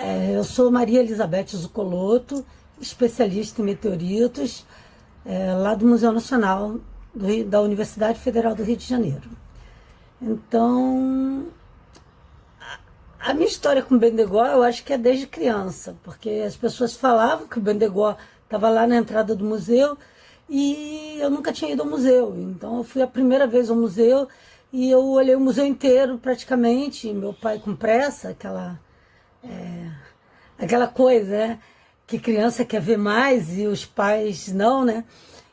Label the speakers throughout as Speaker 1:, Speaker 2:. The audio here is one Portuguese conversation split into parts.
Speaker 1: Eu sou Maria Elizabeth Zucoloto, especialista em meteoritos, lá do Museu Nacional da Universidade Federal do Rio de Janeiro. Então, a minha história com o Bendegó, eu acho que é desde criança, porque as pessoas falavam que o Bendegó estava lá na entrada do museu e eu nunca tinha ido ao museu. Então, eu fui a primeira vez ao museu e eu olhei o museu inteiro praticamente, meu pai com pressa, aquela coisa, né? Que criança quer ver mais e os pais não, né?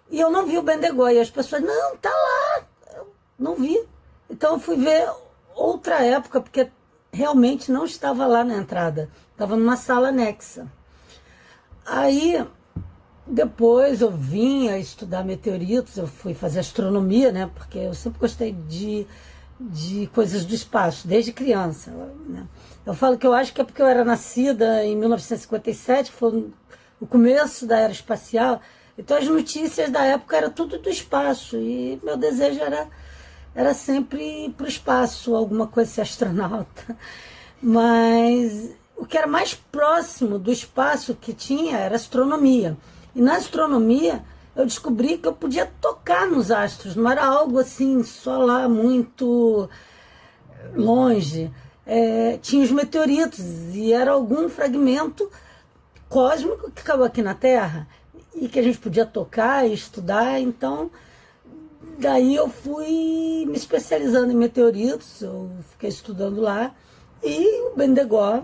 Speaker 1: E eu não vi o Bendegó. E as pessoas, não, tá lá. Eu não vi. Então eu fui ver outra época, porque realmente não estava lá na entrada. Estava numa sala anexa. Aí, depois eu vinha estudar meteoritos, eu fui fazer astronomia, né? Porque eu sempre gostei de coisas do espaço, desde criança, né? Eu falo que eu acho que é porque eu era nascida em 1957, que foi o começo da era espacial, então as notícias da época era tudo do espaço, e meu desejo era sempre ir para o espaço, alguma coisa ser astronauta. Mas o que era mais próximo do espaço que tinha era astronomia. E na astronomia eu descobri que eu podia tocar nos astros, não era algo assim, só lá muito longe. Tinha os meteoritos e era algum fragmento cósmico que caiu aqui na Terra e que a gente podia tocar e estudar. Então, daí eu fui me especializando em meteoritos, eu fiquei estudando lá e o Bendegó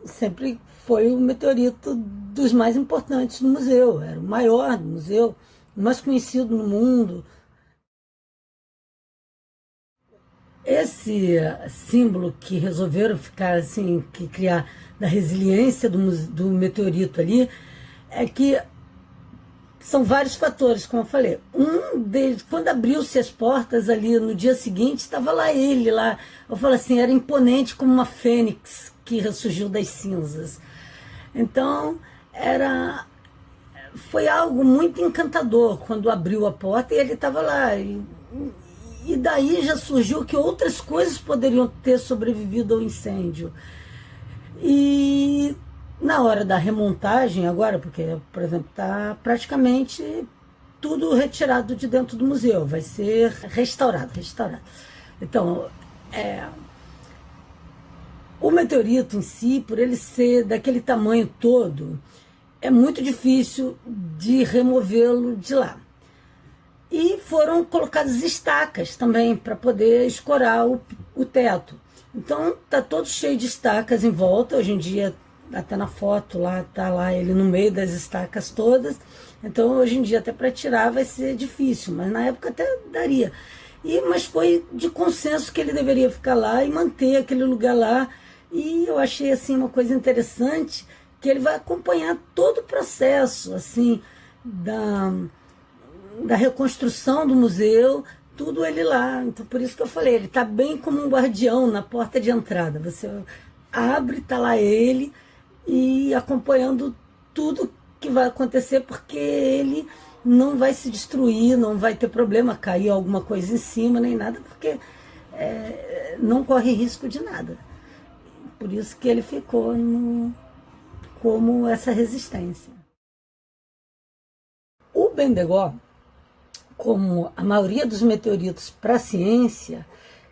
Speaker 1: sempre foi o meteorito dos mais importantes do museu, era o maior do museu, o mais conhecido no mundo. Esse símbolo que resolveram ficar assim, que criar da resiliência do meteorito ali, é que são vários fatores, como eu falei. Um deles, quando abriu-se as portas ali no dia seguinte, estava lá ele lá. Eu falo assim, era imponente como uma fênix que ressurgiu das cinzas. Então, foi algo muito encantador quando abriu a porta e ele estava lá. E daí já surgiu que outras coisas poderiam ter sobrevivido ao incêndio. E na hora da remontagem agora, porque, por exemplo, está praticamente tudo retirado de dentro do museu, vai ser restaurado. Então, o meteorito em si, por ele ser daquele tamanho todo, é muito difícil de removê-lo de lá. E foram colocadas estacas também para poder escorar o teto. Então tá todo cheio de estacas em volta. Hoje em dia, até na foto lá, tá lá ele no meio das estacas todas. Então hoje em dia até para tirar vai ser difícil, mas na época até daria. Mas foi de consenso que ele deveria ficar lá e manter aquele lugar lá. E eu achei assim uma coisa interessante, que ele vai acompanhar todo o processo assim da reconstrução do museu, tudo ele lá. Então, por isso que eu falei, ele está bem como um guardião na porta de entrada. Você abre, está lá ele, e acompanhando tudo que vai acontecer, porque ele não vai se destruir, não vai ter problema, cair alguma coisa em cima, nem nada, porque não corre risco de nada. Por isso que ele ficou como essa resistência. O Bendegó, como a maioria dos meteoritos para a ciência,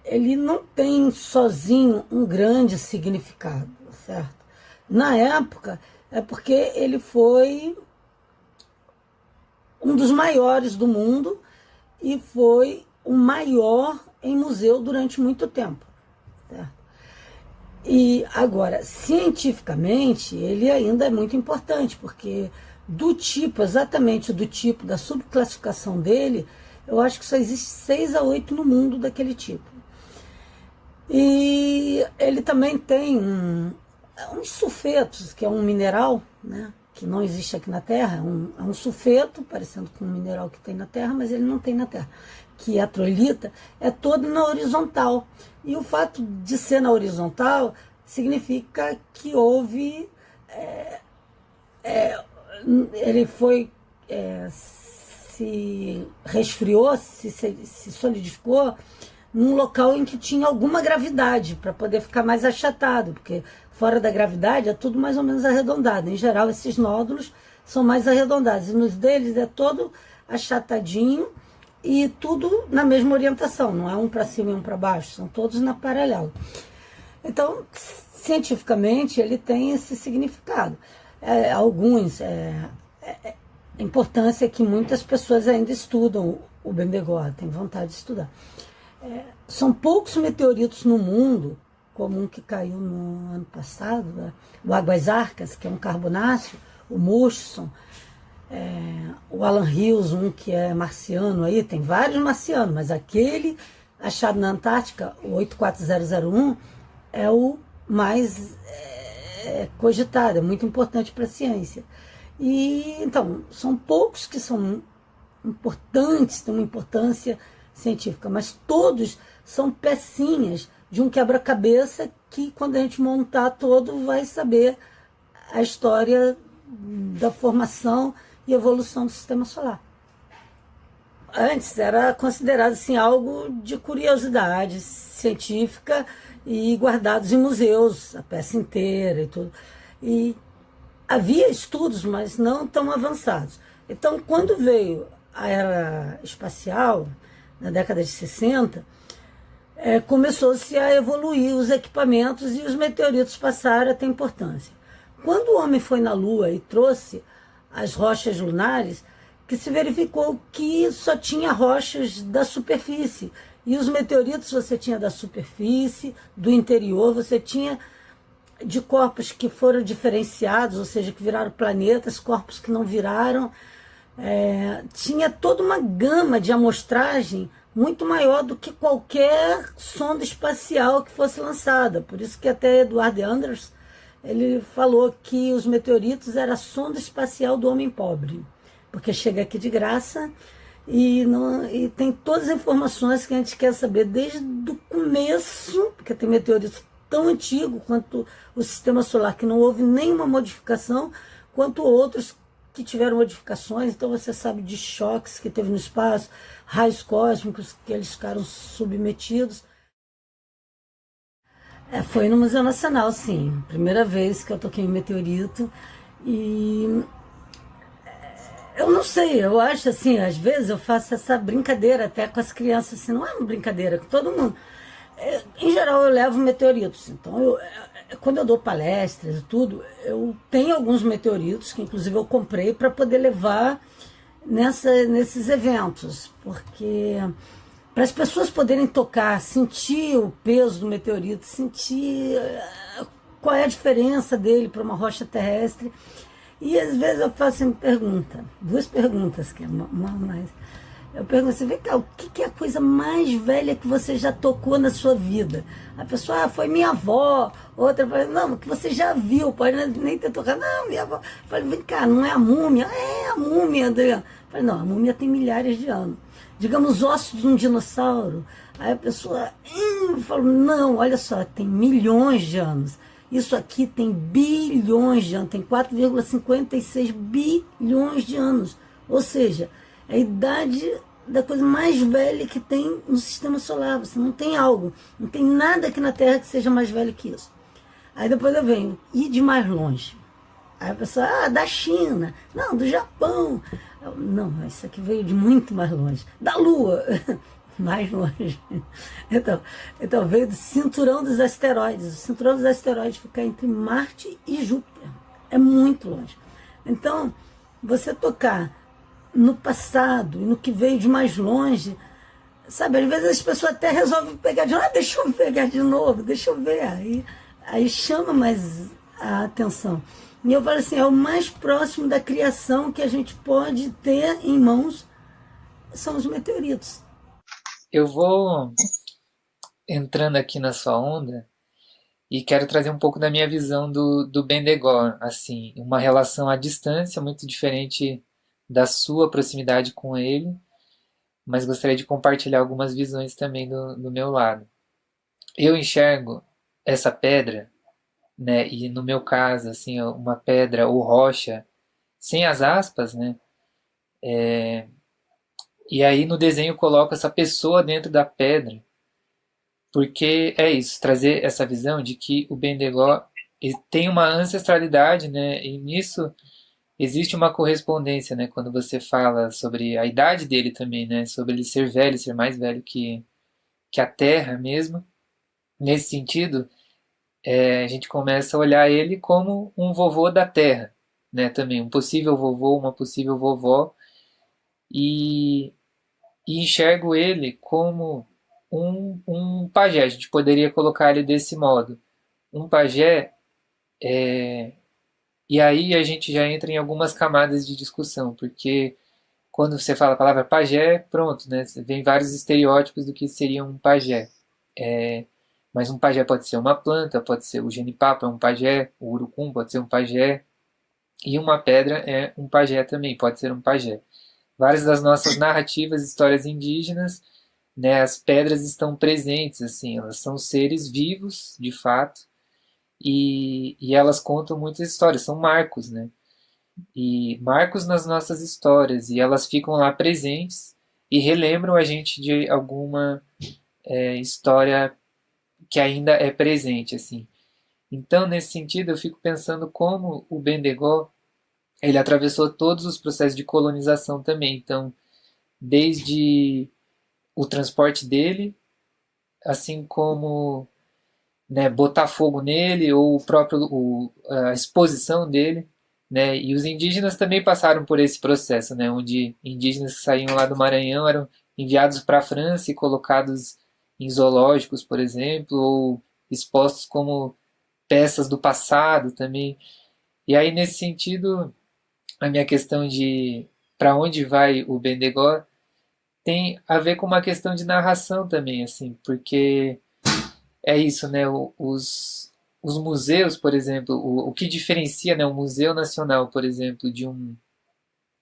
Speaker 1: ele não tem sozinho um grande significado, certo? Na época, é porque ele foi um dos maiores do mundo e foi o maior em museu durante muito tempo, certo? E agora, cientificamente, ele ainda é muito importante, porque exatamente do tipo, da subclassificação dele, eu acho que só existe 6 a 8 no mundo daquele tipo. E ele também tem uns sulfetos, que é um mineral, né, que não existe aqui na Terra, é um sulfeto, parecendo com um mineral que tem na Terra, mas ele não tem na Terra, que a troilita é todo na horizontal. E o fato de ser na horizontal significa que houve... ele foi... se resfriou, se solidificou num local em que tinha alguma gravidade, para poder ficar mais achatado, porque fora da gravidade é tudo mais ou menos arredondado. Em geral, esses nódulos são mais arredondados, e nos deles é todo achatadinho e tudo na mesma orientação, não é um para cima e um para baixo, são todos na paralela. Então, cientificamente, ele tem esse significado. A importância é que muitas pessoas ainda estudam o Bendegó, têm vontade de estudar. São poucos meteoritos no mundo, como um que caiu no ano passado, né? O Águas Arcas, que é um carbonáceo, o Murchison, o Alan Hills, um que é marciano aí, tem vários marcianos, mas aquele achado na Antártica, o 84001, é o mais cogitado, é muito importante para a ciência. E então, são poucos que são importantes, têm uma importância científica, mas todos são pecinhas de um quebra-cabeça que, quando a gente montar todo, vai saber a história da formação e evolução do sistema solar. Antes era considerado assim, algo de curiosidade científica e guardados em museus, a peça inteira e tudo. E havia estudos, mas não tão avançados. Então, quando veio a era espacial, na década de 60, começou-se a evoluir os equipamentos e os meteoritos passaram a ter importância. Quando o homem foi na Lua e trouxe as rochas lunares, que se verificou que só tinha rochas da superfície. E os meteoritos você tinha da superfície, do interior, você tinha de corpos que foram diferenciados, ou seja, que viraram planetas, corpos que não viraram. Tinha toda uma gama de amostragem muito maior do que qualquer sonda espacial que fosse lançada. Por isso que até Edward Anders ele falou que os meteoritos eram a sonda espacial do homem pobre, porque chega aqui de graça e tem todas as informações que a gente quer saber desde o começo, porque tem meteoritos tão antigos quanto o sistema solar, que não houve nenhuma modificação, quanto outros que tiveram modificações. Então você sabe de choques que teve no espaço, raios cósmicos que eles ficaram submetidos. Foi no Museu Nacional, sim. Primeira vez que eu toquei em meteorito. E eu não sei, eu acho assim, às vezes eu faço essa brincadeira até com as crianças, assim, não é uma brincadeira, com todo mundo. Em geral eu levo meteoritos, então quando eu dou palestras e tudo, eu tenho alguns meteoritos que inclusive eu comprei para poder levar nesses eventos, porque para as pessoas poderem tocar, sentir o peso do meteorito, sentir qual é a diferença dele para uma rocha terrestre. E às vezes eu faço uma pergunta, duas perguntas, que é uma mais. Eu pergunto assim, vem cá, o que é a coisa mais velha que você já tocou na sua vida? A pessoa, foi minha avó. Outra fala, não, que você já viu, pode nem ter tocado. Não, minha avó. Eu falei, vem cá, não é a múmia? É a múmia, Adriano. Eu falei, não, a múmia tem milhares de anos. Digamos, os ossos de um dinossauro. Aí a pessoa falou, não, olha só, tem milhões de anos. Isso aqui tem bilhões de anos, tem 4,56 bilhões de anos. Ou seja, a idade da coisa mais velha que tem no sistema solar. Você não tem algo, não tem nada aqui na Terra que seja mais velho que isso. Aí depois eu venho, e de mais longe? Aí a pessoa, da China, não, do Japão. Não, isso aqui veio de muito mais longe. Da Lua, mais longe. Então veio do cinturão dos asteroides. O cinturão dos asteroides fica entre Marte e Júpiter. É muito longe. Então, você tocar no passado e no que veio de mais longe, sabe, às vezes as pessoas até resolvem pegar de novo, deixa eu pegar de novo, deixa eu ver, aí chama mais a atenção. E eu falo assim, é o mais próximo da criação que a gente pode ter em mãos, são os meteoritos.
Speaker 2: Eu vou entrando aqui na sua onda e quero trazer um pouco da minha visão do Bendegó, assim, uma relação à distância muito diferente da sua proximidade com ele, mas gostaria de compartilhar algumas visões também do meu lado. Eu enxergo essa pedra, né, e no meu caso, assim, uma pedra ou rocha, sem as aspas, né, e aí no desenho eu coloco essa pessoa dentro da pedra, porque é isso, trazer essa visão de que o Bendegó ele tem uma ancestralidade, né? E nisso existe uma correspondência, né? Quando você fala sobre a idade dele também, né? Sobre ele ser velho, ser mais velho que a Terra mesmo. Nesse sentido, a gente começa a olhar ele como um vovô da Terra, né? Também um possível vovô, uma possível vovó, e, e enxergo ele como um pajé. A gente poderia colocar ele desse modo. Um pajé, e aí a gente já entra em algumas camadas de discussão, porque quando você fala a palavra pajé, pronto, né? Vem vários estereótipos do que seria um pajé. É, mas um pajé pode ser uma planta, pode ser o genipapo é um pajé, o urucum pode ser um pajé, e uma pedra é um pajé também, pode ser um pajé. Várias das nossas narrativas, histórias indígenas, né, as pedras estão presentes, assim, elas são seres vivos, de fato, e elas contam muitas histórias, são marcos, né? E marcos nas nossas histórias, e elas ficam lá presentes e relembram a gente de alguma história que ainda é presente, assim. Então, nesse sentido, eu fico pensando como o Bendegó ele atravessou todos os processos de colonização também. Então, desde o transporte dele, assim como né, botar fogo nele ou a exposição dele, né? E os indígenas também passaram por esse processo, né? Onde indígenas que saíam lá do Maranhão eram enviados para a França e colocados em zoológicos, por exemplo, ou expostos como peças do passado também. E aí nesse sentido, a minha questão de para onde vai o Bendegó tem a ver com uma questão de narração também, assim, porque é isso, né? Os museus, por exemplo, o que diferencia né, um museu nacional, por exemplo, de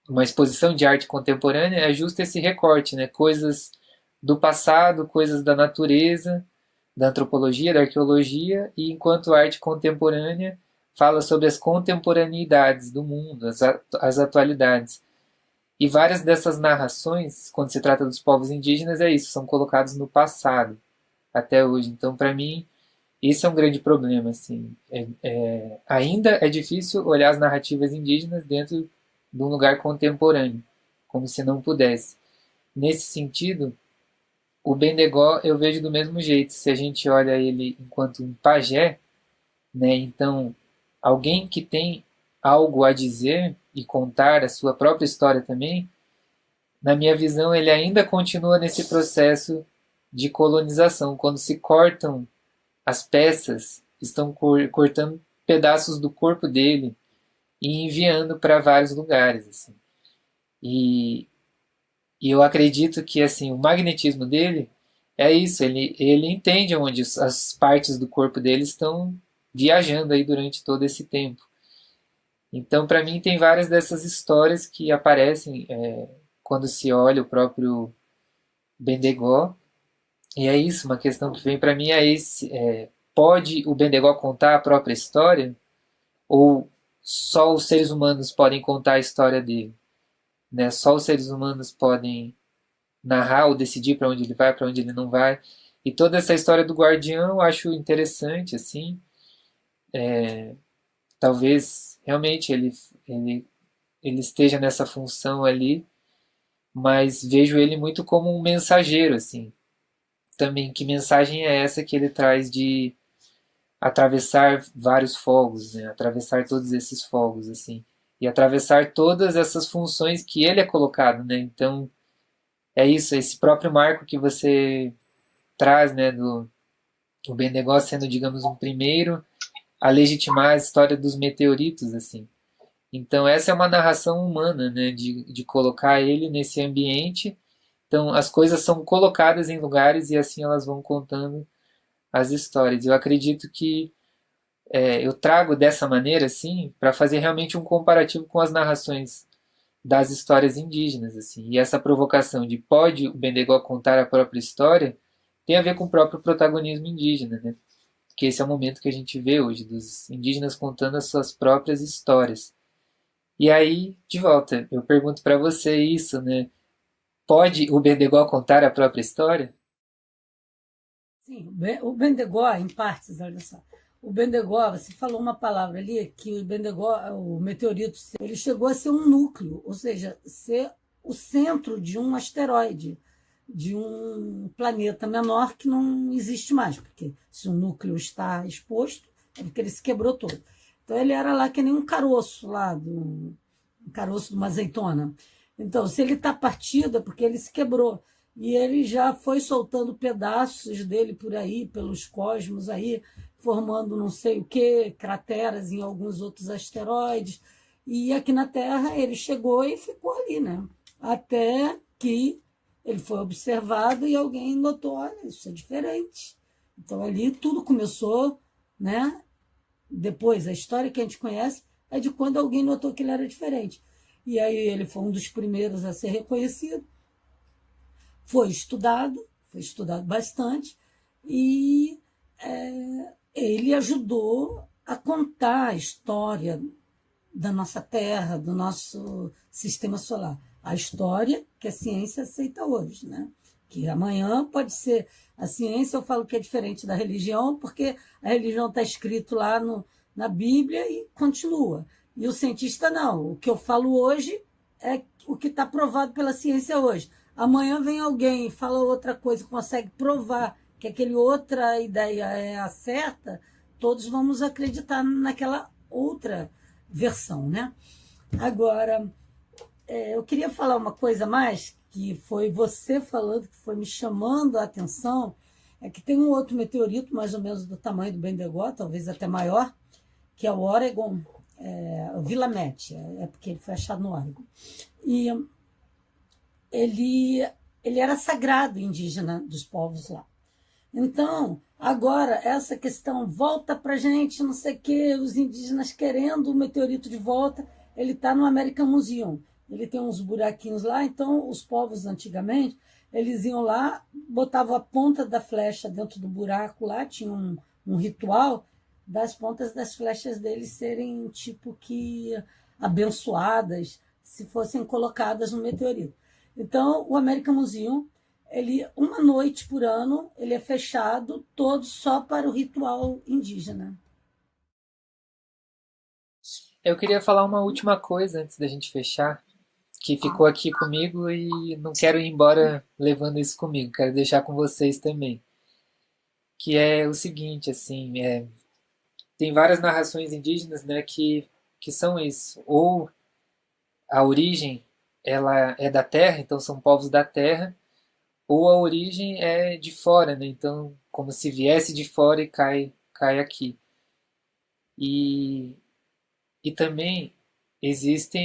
Speaker 2: uma exposição de arte contemporânea é justo esse recorte, né? Coisas do passado, coisas da natureza, da antropologia, da arqueologia, e enquanto a arte contemporânea fala sobre as contemporaneidades do mundo, as atualidades. E várias dessas narrações, quando se trata dos povos indígenas, é isso, são colocados no passado até hoje. Então, para mim, isso é um grande problema. Assim. Ainda é difícil olhar as narrativas indígenas dentro de um lugar contemporâneo, como se não pudesse. Nesse sentido, o Bendegó eu vejo do mesmo jeito. Se a gente olha ele enquanto um pajé, né, então alguém que tem algo a dizer e contar a sua própria história também, na minha visão, ele ainda continua nesse processo de colonização. Quando se cortam as peças, estão cortando pedaços do corpo dele e enviando para vários lugares. Assim. E, e eu acredito que assim o magnetismo dele é isso, ele entende onde as partes do corpo dele estão viajando aí durante todo esse tempo. Então, para mim, tem várias dessas histórias que aparecem quando se olha o próprio Bendegó. E é isso, uma questão que vem para mim é esse: pode o Bendegó contar a própria história? Ou só os seres humanos podem contar a história dele? Né? Só os seres humanos podem narrar ou decidir para onde ele vai, para onde ele não vai. E toda essa história do guardião eu acho interessante, assim. Talvez realmente ele esteja nessa função ali, mas vejo ele muito como um mensageiro, assim. Também, que mensagem é essa que ele traz de atravessar vários fogos, né? Atravessar todos esses fogos, assim. E atravessar todas essas funções que ele é colocado, né? Então, é isso, esse próprio marco que você traz, né? Do o Bendegó sendo, digamos, um primeiro a legitimar a história dos meteoritos, assim. Então, essa é uma narração humana, né? De colocar ele nesse ambiente. Então, as coisas são colocadas em lugares e assim elas vão contando as histórias. Eu acredito que eu trago dessa maneira, assim, para fazer realmente um comparativo com as narrações das histórias indígenas, assim. E essa provocação de pode o Bendegó contar a própria história tem a ver com o próprio protagonismo indígena, né? Que esse é o momento que a gente vê hoje dos indígenas contando as suas próprias histórias. E aí, de volta, eu pergunto para você isso, né? Pode o Bendegó contar a própria história?
Speaker 1: Sim, o Bendegó, em partes, olha só. O Bendegó, você falou uma palavra ali, que o Bendegó, o meteorito, ele chegou a ser um núcleo, ou seja, ser o centro de um asteroide, de um planeta menor que não existe mais, porque se o núcleo está exposto, é porque ele se quebrou todo. Então ele era lá que nem um caroço lá, um caroço de uma azeitona. Então, se ele está partido, é porque ele se quebrou. E ele já foi soltando pedaços dele por aí, pelos cosmos aí, formando não sei o que, crateras em alguns outros asteroides. E aqui na Terra ele chegou e ficou ali, né? Até que ele foi observado e alguém notou, olha, isso é diferente. Então ali tudo começou, né? Depois, a história que a gente conhece é de quando alguém notou que ele era diferente. E aí ele foi um dos primeiros a ser reconhecido, foi estudado bastante, e ele ajudou a contar a história da nossa Terra, do nosso sistema solar. A história que a ciência aceita hoje, né? Que amanhã pode ser a ciência, eu falo que é diferente da religião, porque a religião está escrito lá na Bíblia e continua. E o cientista não. O que eu falo hoje é o que está provado pela ciência hoje. Amanhã vem alguém e fala outra coisa, consegue provar que aquela outra ideia é a certa, todos vamos acreditar naquela outra versão, né? Agora, eu queria falar uma coisa mais, que foi você falando, que foi me chamando a atenção, é que tem um outro meteorito, mais ou menos do tamanho do Bendegó, talvez até maior, que é o Oregon, o Willamette, é porque ele foi achado no Oregon. E ele era sagrado indígena dos povos lá. Então, agora, essa questão volta para a gente, não sei o quê, os indígenas querendo o meteorito de volta, ele está no American Museum. Ele tem uns buraquinhos lá, então os povos antigamente, eles iam lá, botavam a ponta da flecha dentro do buraco lá, tinha um ritual das pontas das flechas deles serem tipo que abençoadas se fossem colocadas no meteorito. Então, o American Museum, ele, uma noite por ano, ele é fechado todo só para o ritual indígena.
Speaker 2: Eu queria falar uma última coisa antes da gente fechar, que ficou aqui comigo e não quero ir embora levando isso comigo, quero deixar com vocês também. Que é o seguinte, assim, tem várias narrações indígenas, né, que são isso. Ou a origem ela é da terra, então são povos da terra, ou a origem é de fora, né? Então, como se viesse de fora e cai aqui. E, e também existe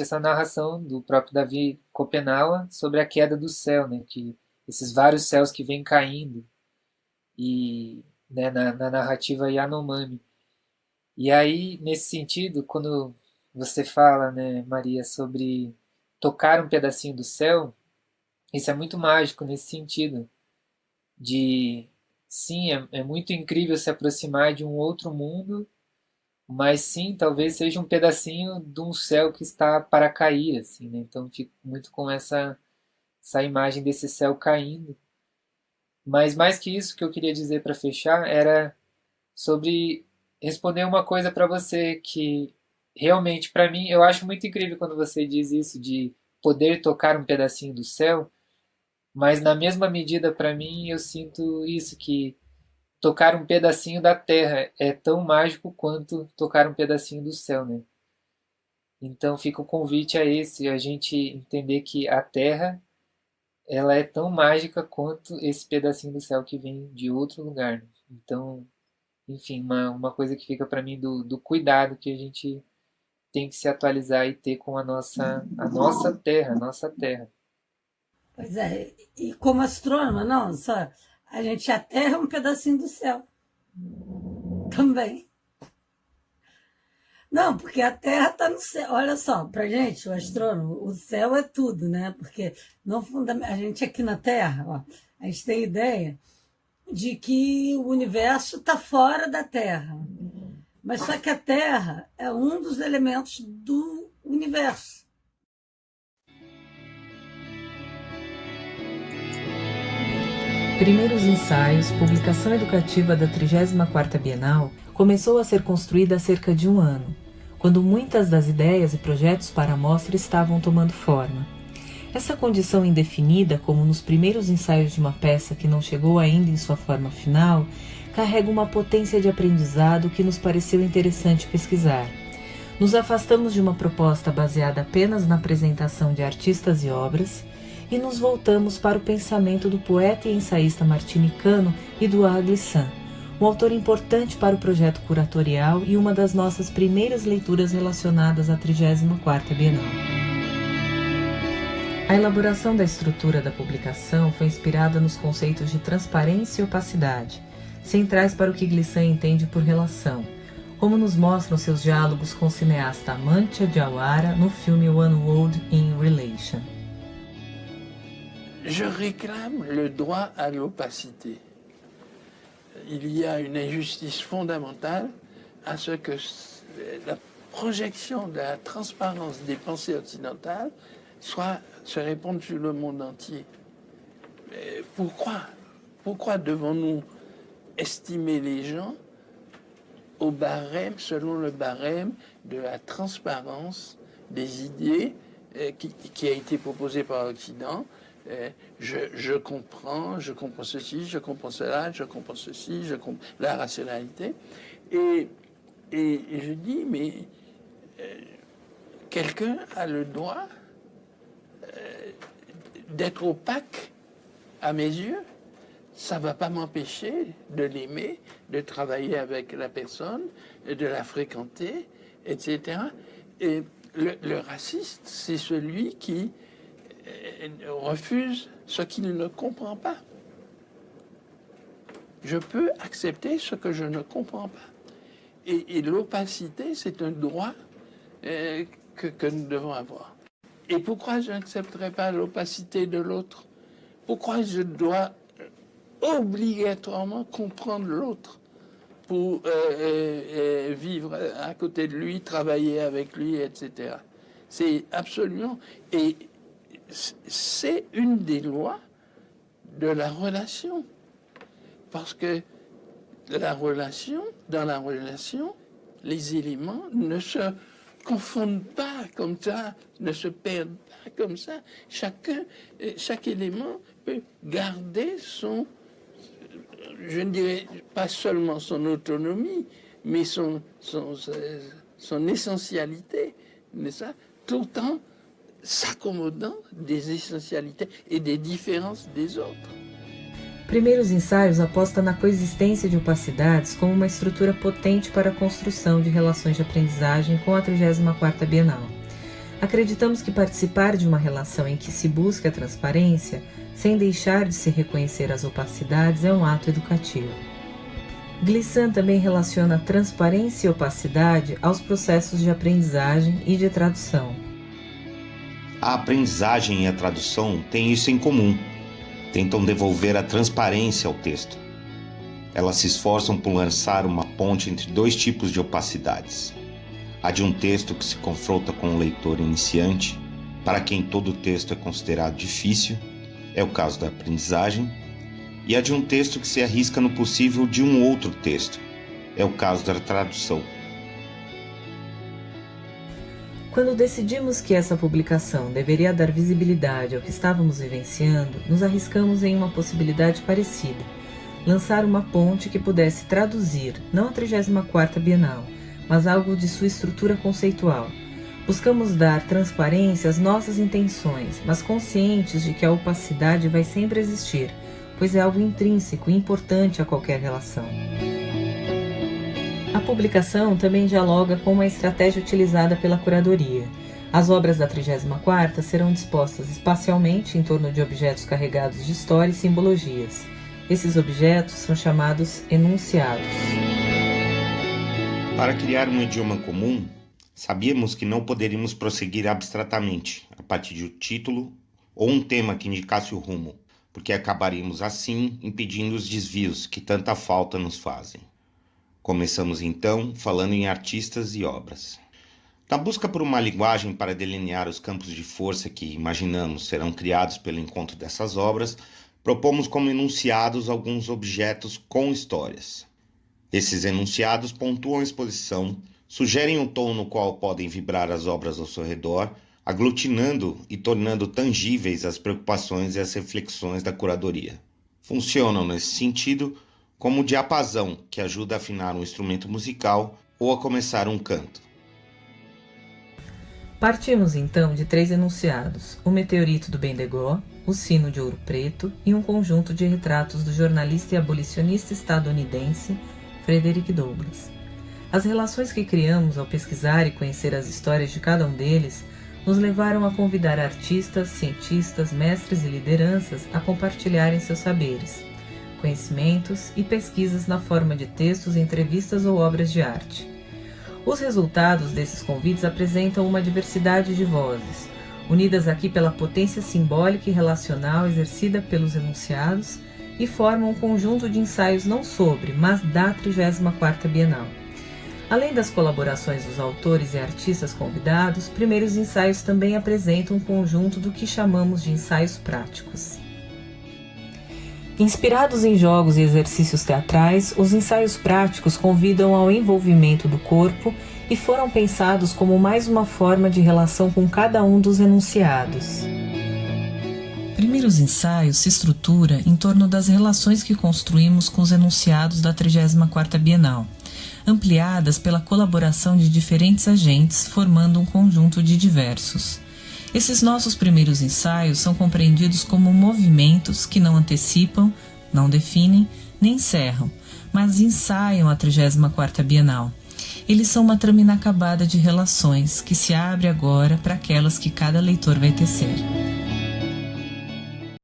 Speaker 2: essa narração do próprio Davi Copenaua sobre a queda do céu, né? Que esses vários céus que vêm caindo e né, na narrativa Yanomami. E aí, nesse sentido, quando você fala, né, Maria, sobre tocar um pedacinho do céu, isso é muito mágico nesse sentido, de sim, é muito incrível se aproximar de um outro mundo, mas sim, talvez seja um pedacinho de um céu que está para cair, assim, né? Então fico muito com essa imagem desse céu caindo. Mas mais que isso, que eu queria dizer para fechar era sobre responder uma coisa para você que realmente para mim eu acho muito incrível quando você diz isso de poder tocar um pedacinho do céu, mas na mesma medida para mim eu sinto isso que tocar um pedacinho da terra é tão mágico quanto tocar um pedacinho do céu, né? Então fica o convite a esse, a gente entender que a terra ela é tão mágica quanto esse pedacinho do céu que vem de outro lugar, né? Então, enfim, uma coisa que fica para mim do cuidado que a gente tem que se atualizar e ter com a nossa terra.
Speaker 1: Pois é, e como astrônoma, não, só a gente a Terra é um pedacinho do céu também. Não, porque a Terra está no céu. Olha só, para gente, o astrônomo, o céu é tudo, né? Porque no a gente aqui na Terra, ó, a gente tem ideia de que o universo está fora da Terra. Mas só que a Terra é um dos elementos do universo.
Speaker 3: Primeiros Ensaios, publicação educativa da 34ª Bienal, começou a ser construída há cerca de um ano, quando muitas das ideias e projetos para a mostra estavam tomando forma. Essa condição indefinida, como nos primeiros ensaios de uma peça que não chegou ainda em sua forma final, carrega uma potência de aprendizado que nos pareceu interessante pesquisar. Nos afastamos de uma proposta baseada apenas na apresentação de artistas e obras e nos voltamos para o pensamento do poeta e ensaísta martinicano Edouard Glissant, um autor importante para o projeto curatorial e uma das nossas primeiras leituras relacionadas à 34ª Bienal. A elaboração da estrutura da publicação foi inspirada nos conceitos de transparência e opacidade, centrais para o que Glissant entende por relação, como nos mostram seus diálogos com o cineasta Amantia Diawara no filme One World in Relation.
Speaker 4: Je réclame le droit à l'opacité. Il y a une injustice fondamentale à ce que la projection de la transparence des pensées occidentales se répande sur le monde entier. Mais pourquoi? Pourquoi devons-nous estimer les gens au barème, selon le barème de la transparence des idées qui a été proposé par l'Occident? Je comprends ceci, je comprends cela, je comprends ceci, je comprends la rationalité. Et je dis, mais quelqu'un a le droit d'être opaque à mes yeux. Ça ne va pas m'empêcher de l'aimer, de travailler avec la personne, de la fréquenter, etc. Et le raciste, c'est celui qui refuse ce qu'il ne comprend pas. Je peux accepter ce que je ne comprends pas. Et l'opacité, c'est un droit que nous devons avoir. Et pourquoi je n'accepterai pas l'opacité de l'autre? Pourquoi je dois obligatoirement comprendre l'autre pour vivre à côté de lui, travailler avec lui, etc. C'est absolument... Et c'est une des lois de la relation. Parce que dans la relation, les éléments ne se confondent pas comme ça, ne se perdent pas comme ça. Chaque élément peut garder son, je ne dirais pas seulement son autonomie, mais son essentialité, n'est-ce pas? Tout le temps s'accommodant des essentialités et des différences des autres.
Speaker 3: Primeiros Ensaios aposta na coexistência de opacidades como uma estrutura potente para a construção de relações de aprendizagem com a 34ª Bienal. Acreditamos que participar de uma relação em que se busca a transparência, sem deixar de se reconhecer as opacidades, é um ato educativo. Glissant também relaciona transparência e opacidade aos processos de aprendizagem e de tradução.
Speaker 5: A aprendizagem e a tradução têm isso em comum. Tentam devolver a transparência ao texto. Elas se esforçam por lançar uma ponte entre dois tipos de opacidades. A de um texto que se confronta com o leitor iniciante, para quem todo o texto é considerado difícil, é o caso da aprendizagem, e a de um texto que se arrisca no possível de um outro texto, é o caso da tradução.
Speaker 3: Quando decidimos que essa publicação deveria dar visibilidade ao que estávamos vivenciando, nos arriscamos em uma possibilidade parecida: lançar uma ponte que pudesse traduzir, não a 34ª Bienal, mas algo de sua estrutura conceitual. Buscamos dar transparência às nossas intenções, mas conscientes de que a opacidade vai sempre existir, pois é algo intrínseco e importante a qualquer relação. A publicação também dialoga com uma estratégia utilizada pela curadoria. As obras da 34ª serão dispostas espacialmente em torno de objetos carregados de história e simbologias. Esses objetos são chamados enunciados.
Speaker 5: Para criar um idioma comum, sabíamos que não poderíamos prosseguir abstratamente, a partir de um título ou um tema que indicasse o rumo, porque acabaríamos assim impedindo os desvios que tanta falta nos fazem. Começamos então falando em artistas e obras. Na busca por uma linguagem para delinear os campos de força que imaginamos serão criados pelo encontro dessas obras, propomos como enunciados alguns objetos com histórias. Esses enunciados pontuam a exposição, sugerem o tom no qual podem vibrar as obras ao seu redor, aglutinando e tornando tangíveis as preocupações e as reflexões da curadoria. Funcionam, nesse sentido, como o diapasão que ajuda a afinar um instrumento musical ou a começar um canto.
Speaker 3: Partimos então de 3 enunciados: o meteorito do Bendegó, o sino de ouro preto e um conjunto de retratos do jornalista e abolicionista estadunidense Frederick Douglass. As relações que criamos ao pesquisar e conhecer as histórias de cada um deles nos levaram a convidar artistas, cientistas, mestres e lideranças a compartilharem seus saberes, conhecimentos e pesquisas na forma de textos, entrevistas ou obras de arte. Os resultados desses convites apresentam uma diversidade de vozes, unidas aqui pela potência simbólica e relacional exercida pelos enunciados, e formam um conjunto de ensaios não sobre, mas da 34ª Bienal. Além das colaborações dos autores e artistas convidados, Primeiros Ensaios também apresenta um conjunto do que chamamos de ensaios práticos. Inspirados em jogos e exercícios teatrais, os ensaios práticos convidam ao envolvimento do corpo e foram pensados como mais uma forma de relação com cada um dos enunciados. Primeiros Ensaios se estrutura em torno das relações que construímos com os enunciados da 34ª Bienal, ampliadas pela colaboração de diferentes agentes, formando um conjunto de diversos. Esses nossos primeiros ensaios são compreendidos como movimentos que não antecipam, não definem, nem encerram, mas ensaiam a 34ª Bienal. Eles são uma trama inacabada de relações que se abre agora para aquelas que cada leitor vai tecer.